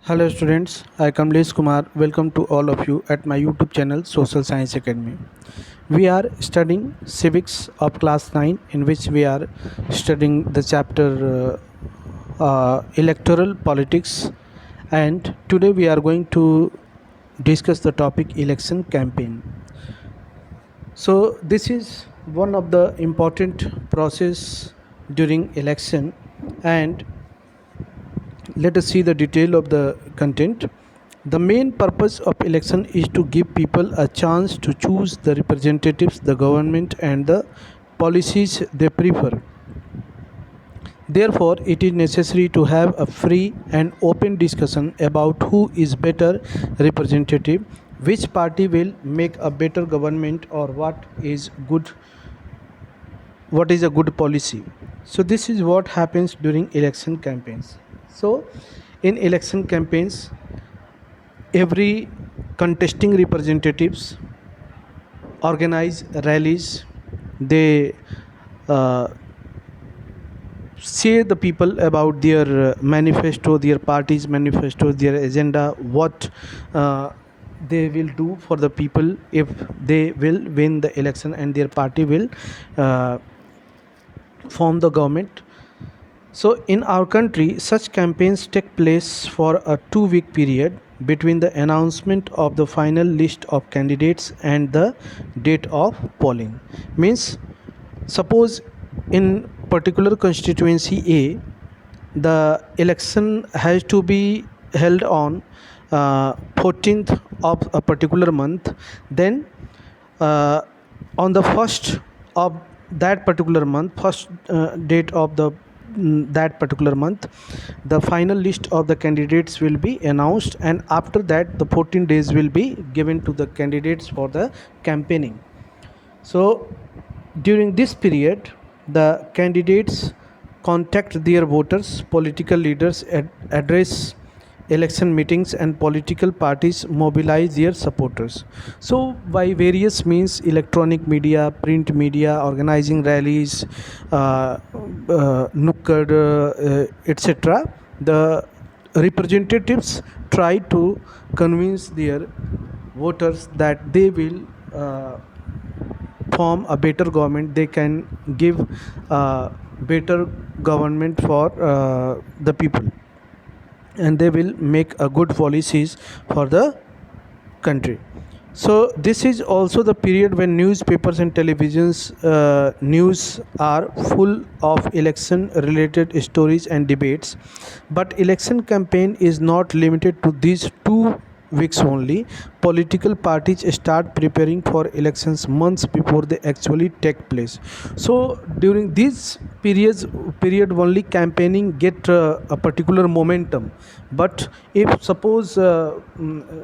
Hello students, I Kamlesh Kumar. Welcome to all of you at my YouTube channel Social Science Academy. We are studying civics of class 9, in which we are studying the chapter electoral politics, and today we are going to discuss the topic election campaign. So this is one of the important process during election, and let us see the detail of the content. The main purpose of election is to give people a chance to choose the representatives, the government, and the policies they prefer. Therefore, it is necessary to have a free and open discussion about who is better representative, which party will make a better government, or what is a good policy. So this is what happens during election campaigns. So in election campaigns, every contesting representatives organize rallies. They uh, say the people about their manifesto, their party's manifesto, their agenda, what they will do for the people if they will win the election and their party will uh, form the government. So, in our country, such campaigns take place for a 2 week period between the announcement of the final list of candidates and the date of polling. Means, suppose in particular constituency A, the election has to be held on 14th of a particular month, then uh, on the first of that particular month, first date of the that particular month, the final list of the candidates will be announced, and after that the 14 days will be given to the candidates for the campaigning. So during this period, the candidates contact their voters, political leaders address election meetings, and political parties mobilize their supporters. So by various means, electronic media, print media, organizing rallies, nukkad, etc., the representatives try to convince their voters that they will form a better government, they can give better government for the people, and they will make a good policies for the country. So this is also the period when newspapers and televisions news are full of election related stories and debates. But election campaign is not limited to these 2 weeks only. Political parties start preparing for elections months before they actually take place. So during these period only campaigning get a particular momentum. But if suppose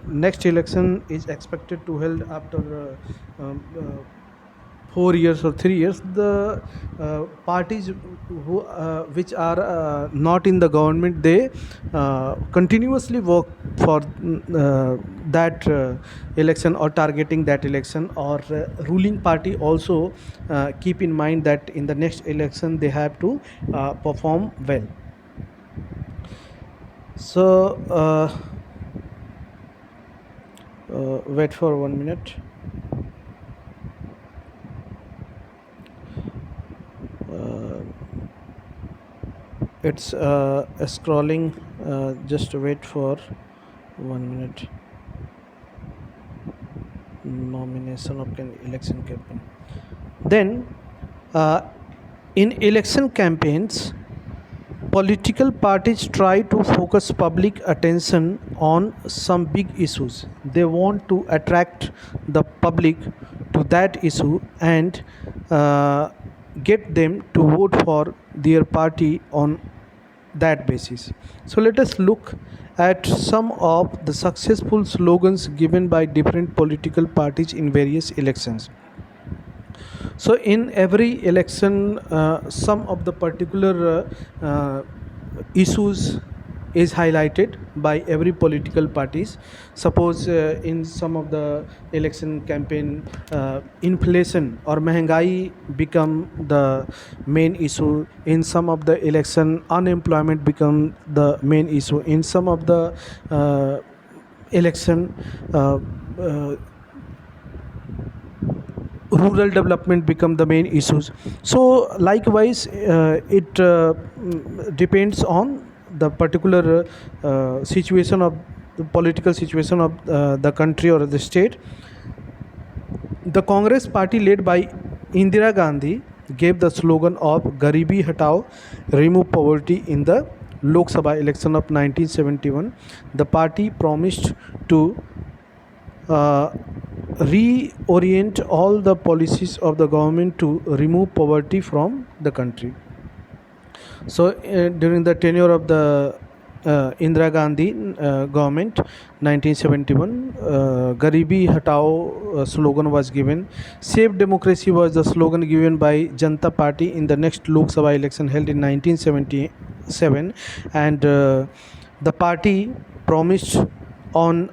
next election is expected to held after 4 years or 3 years, the parties which are not in the government, they continuously work for that election, or targeting that election, or ruling party also keep in mind that in the next election they have to perform well. So wait for 1 minute. It's scrolling. Just wait for 1 minute. Nomination of election campaign. Then uh, in election campaigns, political parties try to focus public attention on some big issues. They want to attract the public to that issue and get them to vote for their party on that basis. So let us look at some of the successful slogans given by different political parties in various elections. So in every election, some of the particular issues is highlighted by every political parties. Suppose in some of the election campaign, inflation or महंगाई become the main issue. In some of the election, unemployment become the main issue. In some of the election, uh, uh, rural development become the main issues. So likewise, it depends on the particular situation of the political situation of the country or the state. The Congress party led by Indira Gandhi gave the slogan of Garibi Hatao, remove poverty in the Lok Sabha election of 1971. The party promised to uh, reorient all the policies of the government to remove poverty from the country. So during the tenure of the Indira Gandhi government, 1971, Garibi Hatao slogan was given. Save Democracy was the slogan given by Janata Party in the next Lok Sabha election held in 1977, and the party promised on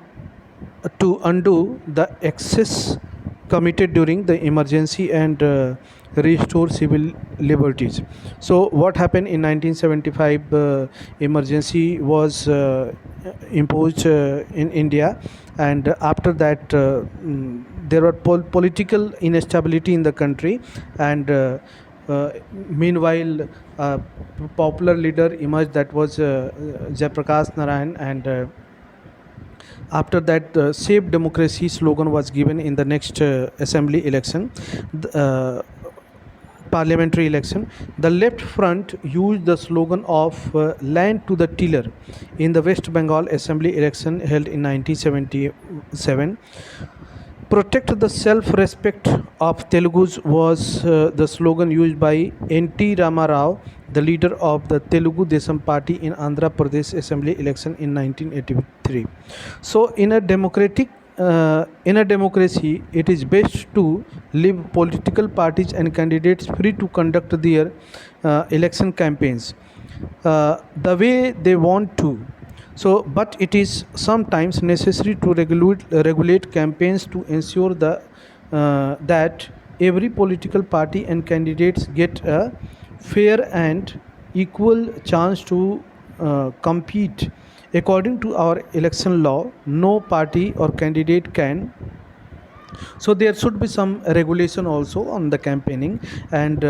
to undo the excess committed during the emergency and restore civil liberties. So what happened in 1975? Emergency was imposed in India, and after that there were political instability in the country, and meanwhile popular leader emerged, that was Jayaprakash Narayan, and after that Save Democracy slogan was given in the next assembly election, parliamentary election. The left front used the slogan of land to the tiller in the West Bengal assembly election held in 1977. Protect the self-respect of Telugus was the slogan used by N.T. Rama Rao, the leader of the Telugu Desam party in Andhra Pradesh assembly election in 1983. So in a democracy, it is best to leave political parties and candidates free to conduct their election campaigns the way they want to. So but it is sometimes necessary to regulate campaigns to ensure that every political party and candidates get a fair and equal chance to compete. According to our election law, no party or candidate can, so there should be some regulation also on the campaigning, and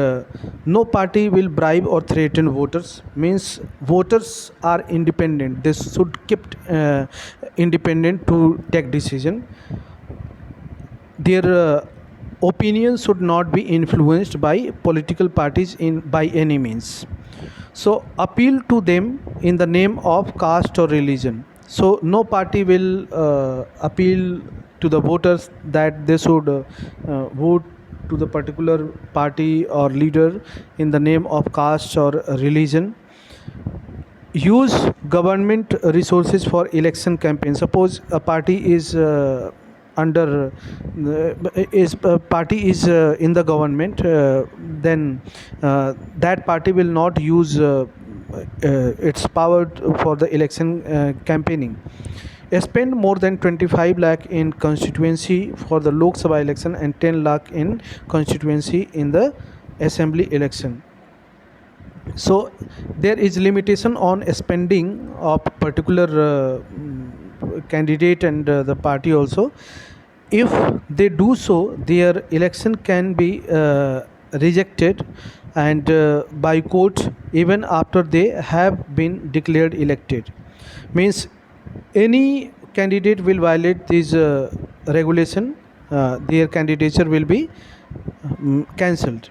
no party will bribe or threaten voters. Means voters are independent, they should keep independent to take decision. Their opinions should not be influenced by political parties in by any means. So appeal to them in the name of caste or religion. So no party will appeal to the voters that they should vote to the particular party or leader in the name of caste or religion. Use government resources for election campaign. Suppose a party is under is party is in the government, then that party will not use its power for the election campaigning. Spend more than 25 lakh in constituency for the Lok Sabha election and 10 lakh in constituency in the assembly election. So there is limitation on spending of particular candidate and the party also. If they do so, their election can be rejected and by court even after they have been declared elected. Means any candidate will violate this regulation, their candidature will be cancelled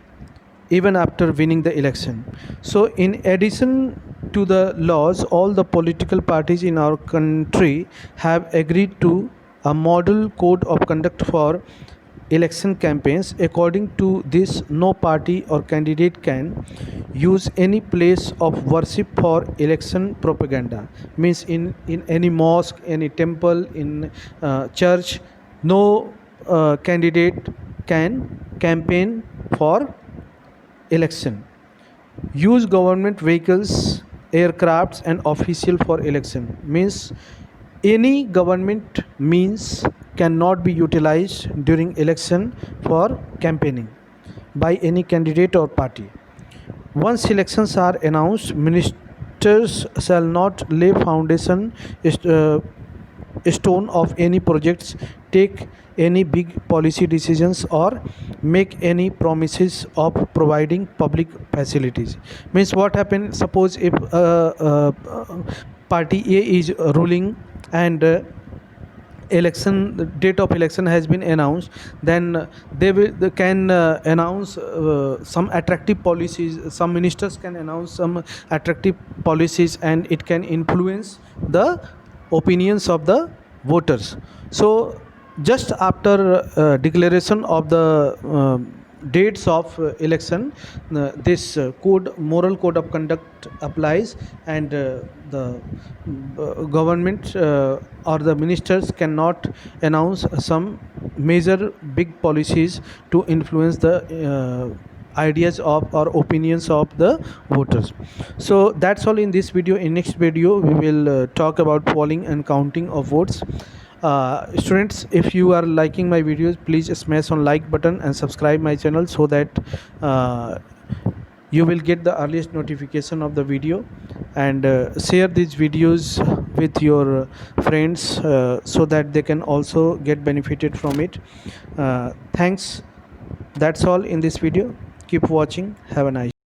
even after winning the election. So in addition to the laws, all the political parties in our country have agreed to a model code of conduct for election campaigns. According to this, no party or candidate can use any place of worship for election propaganda. Means in any mosque, any temple, in church, no candidate can campaign for election. Use government vehicles aircrafts and official for election. Means any government means cannot be utilized during election for campaigning by any candidate or party. Once elections are announced, ministers shall not lay foundation stone of any projects, take any big policy decisions, or make any promises of providing public facilities. Means what happen, suppose if party A is ruling and election, the date of election has been announced, then they can announce some attractive policies. Some ministers can announce some attractive policies and it can influence the opinions of the voters. So just after declaration of the dates of election, this moral code of conduct applies, and the government or the ministers cannot announce some major big policies to influence the ideas of or opinions of the voters. So that's all in this video. In next video we will talk about polling and counting of votes. Students, if you are liking my videos, please smash on like button and subscribe my channel so that you will get the earliest notification of the video, and share these videos with your friends so that they can also get benefited from it. Thanks. That's all in this video. Keep watching. Have a nice